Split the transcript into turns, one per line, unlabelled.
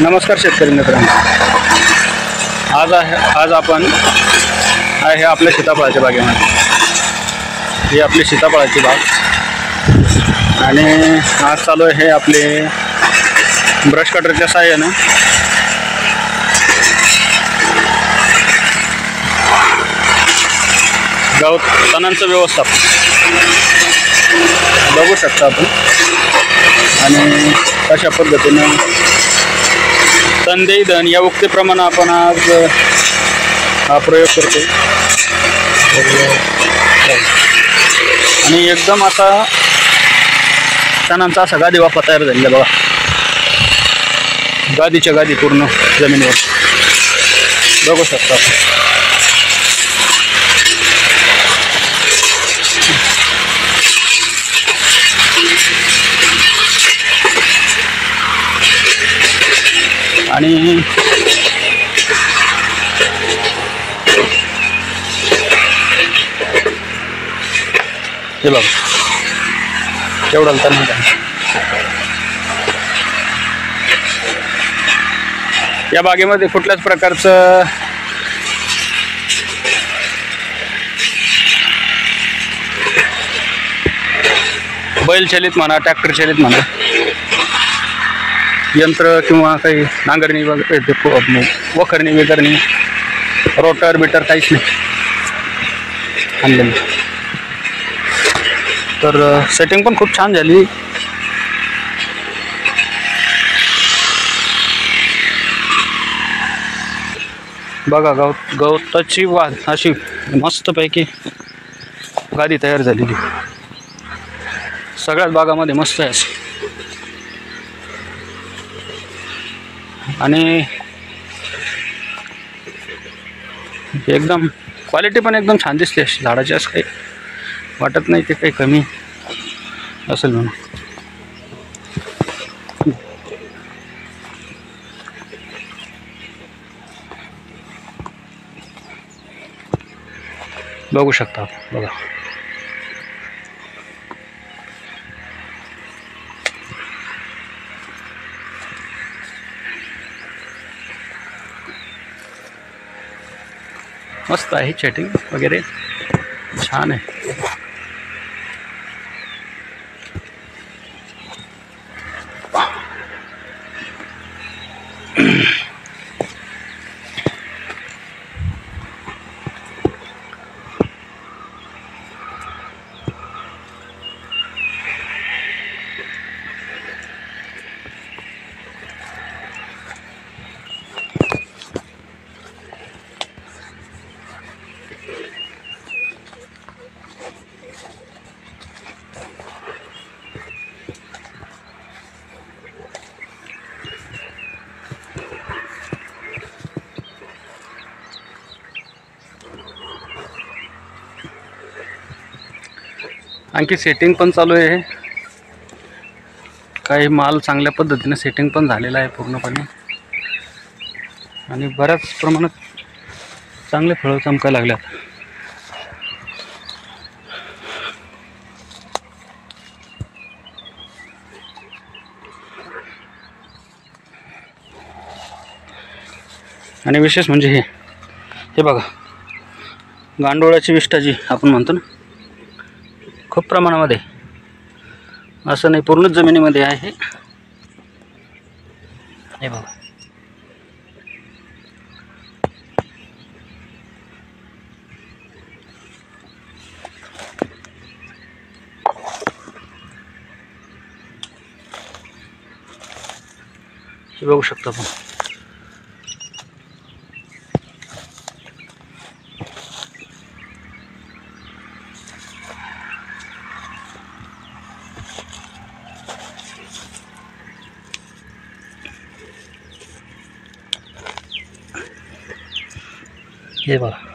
नमस्कार शेतकरी मित्रांनो, आज आपण आहे आपल्या सीताफळाच्या बागेमध्ये। ही आपली सीताफळाची बाग आणि आज चालू आहे आपले ब्रश कटरच्या साहाय्याने गवत तणांचं व्यवस्थापन बघू शकता आपण। आणि अशा पद्धतीने तणदेई धन या उक्तीप्रमाणे आपण आज हा प्रयोग करतो आणि एकदम आता तणांचा असा गादी वाफा तयार झालेला बघा, गादीच्या गादी पूर्ण जमिनीवर बघू शकता आपण। आणि हे बघा तेवढं तर नाही, या बागेमध्ये कुठल्याच प्रकारचं बैल चलित म्हणा, ट्रॅक्टर चलित म्हणा, यंत्र किंवा काही नांगरणी वगैरे, वखरणी वेगरणी, रोटर बिटर काहीच नाही आणलेलं। तर सेटिंग पण खूप छान झाली। बघा गवताची वाद अशी मस्तपैकी गादी तयार झालेली, सगळ्याच बागामध्ये मस्त आहे। आणि एकदम क्वालिटी पण एकदम छान दिसते झाडाची, असं काही वाटत नाही ते काही कमी असेल म्हणून। बघू शकता बघा, मस्त आहे, सेटिंग वगैरे छान आहे। आणखी सेटिंग पण चालू आहे, काही माल चांगल्या पद्धतीने सेटिंग पण झालेला आहे पूर्णपणे आणि बऱ्याच प्रमाणात चांगले फळं चमकायला लागल्यात। आणि विशेष म्हणजे हे बघा, गांडोळाची विष्ठा जी आपण म्हणतो ना, खूप प्रमाणामध्ये, असं नाही पूर्ण जमिनीमध्ये आहे हे बघा। हे बघू शकता आपण। हे बघा